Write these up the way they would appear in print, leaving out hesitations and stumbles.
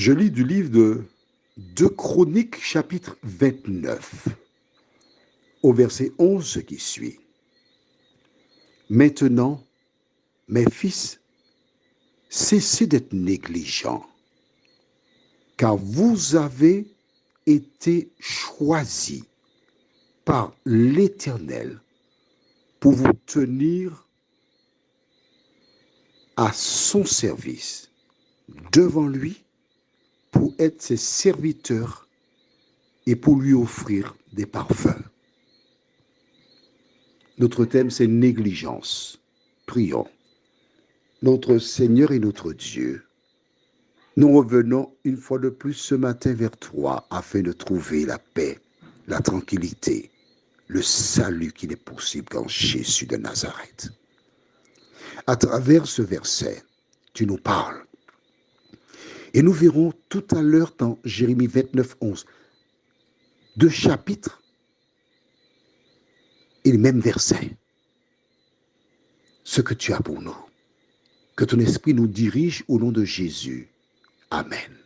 Je lis du livre de 2 Chroniques, chapitre 29, au verset 11, ce qui suit. Maintenant, mes fils, cessez d'être négligents, car vous avez été choisis par l'Éternel pour vous tenir à son service devant lui, pour être ses serviteurs et pour lui offrir des parfums. Notre thème, c'est négligence. Prions. Notre Seigneur et notre Dieu, nous revenons une fois de plus ce matin vers toi afin de trouver la paix, la tranquillité, le salut qui est possible en Jésus de Nazareth. À travers ce verset, tu nous parles. Et nous verrons tout à l'heure dans Jérémie 29, 11, 2 chapitres et les mêmes versets. Ce que tu as pour nous. Que ton esprit nous dirige au nom de Jésus. Amen.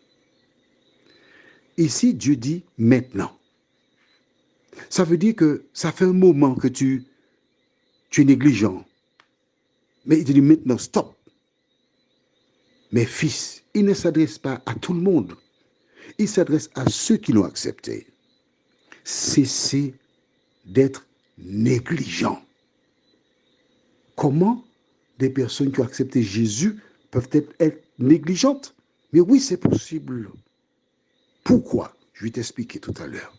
Ici, Dieu dit maintenant. Ça veut dire que ça fait un moment que tu es négligent. Mais il te dit maintenant, stop. Mes fils, il ne s'adresse pas à tout le monde. Il s'adresse à ceux qui l'ont accepté. Cessez d'être négligents. Comment des personnes qui ont accepté Jésus peuvent être négligentes? Mais oui, c'est possible. Pourquoi? Je vais t'expliquer tout à l'heure.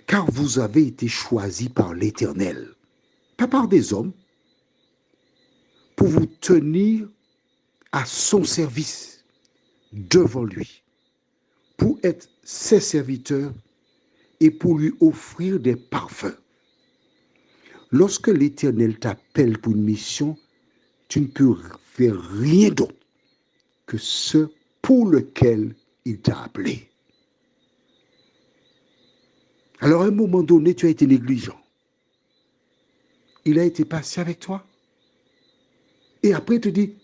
Car vous avez été choisis par l'Éternel, pas par des hommes, pour vous tenir à son service devant lui, pour être ses serviteurs et pour lui offrir des parfums. Lorsque l'Éternel t'appelle pour une mission, tu ne peux faire rien d'autre que ce pour lequel il t'a appelé. Alors à un moment donné, tu as été négligent. Il a été patient avec toi. Et après, il te dit,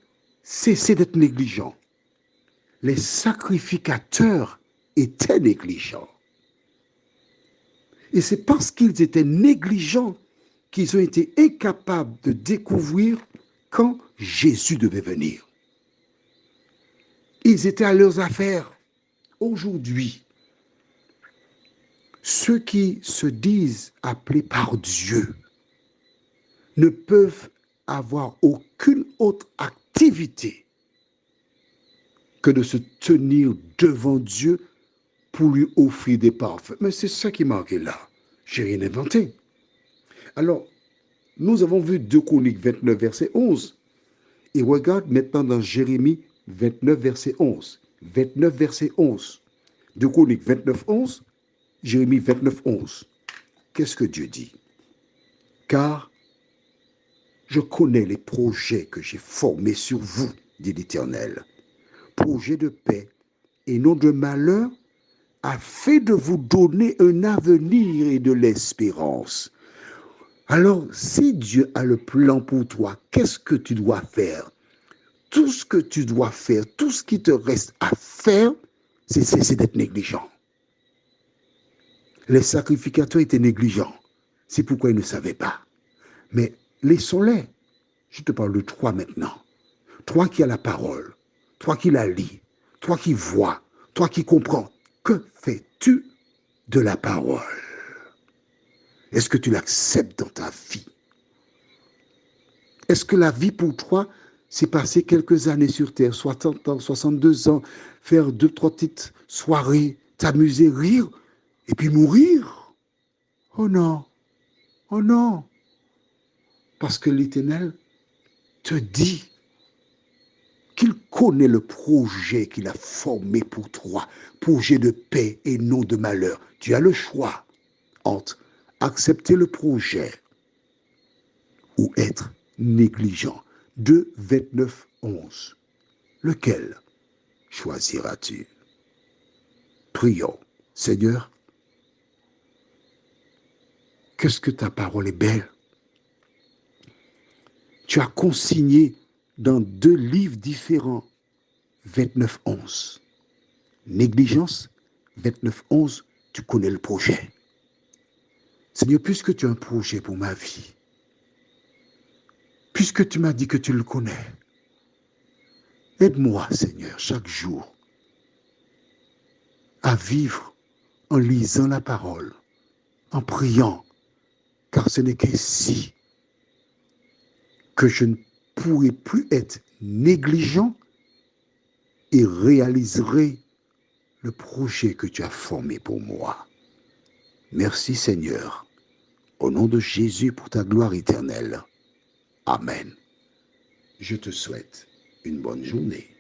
cessez d'être négligent. Les sacrificateurs étaient négligents. Et c'est parce qu'ils étaient négligents qu'ils ont été incapables de découvrir quand Jésus devait venir. Ils étaient à leurs affaires. Aujourd'hui, ceux qui se disent appelés par Dieu ne peuvent avoir aucune autre activité que de se tenir devant Dieu pour lui offrir des parfums. Mais c'est ça qui est marqué là. J'ai rien inventé. Alors, nous avons vu 2 Chroniques 29, verset 11. Et regarde maintenant dans Jérémie 29, verset 11. 29, verset 11. 2 Chroniques 29, 11. Jérémie 29, 11. Qu'est-ce que Dieu dit? Car je connais les projets que j'ai formés sur vous, dit l'Éternel. Projets de paix et non de malheur, afin de vous donner un avenir et de l'espérance. Alors, si Dieu a le plan pour toi, qu'est-ce que tu dois faire? Tout ce que tu dois faire, tout ce qui te reste à faire, c'est cesser d'être négligent. Les sacrificateurs étaient négligents. C'est pourquoi ils ne savaient pas. Mais laissons-les. Je te parle de toi maintenant. Toi qui as la parole, toi qui la lis, toi qui vois, toi qui comprends. Que fais-tu de la parole? Est-ce que tu l'acceptes dans ta vie? Est-ce que la vie pour toi, c'est passer quelques années sur terre, 60 ans, 62 ans, faire 2-3 petites soirées, t'amuser, rire, et puis mourir? Oh non, oh non. Parce que l'Éternel te dit qu'il connaît le projet qu'il a formé pour toi, projet de paix et non de malheur. Tu as le choix entre accepter le projet ou être négligent. 2, 29, 11. Lequel choisiras-tu? Prions. Seigneur, qu'est-ce que ta parole est belle. Tu as consigné dans 2 livres différents 29, 11. Négligence, 29:11, tu connais le projet. Seigneur, puisque tu as un projet pour ma vie, puisque tu m'as dit que tu le connais, aide-moi, Seigneur, chaque jour à vivre en lisant la parole, en priant, car ce n'est qu'ainsi que je ne pourrai plus être négligent et réaliserai le projet que tu as formé pour moi. Merci Seigneur, au nom de Jésus pour ta gloire éternelle. Amen. Je te souhaite une bonne journée.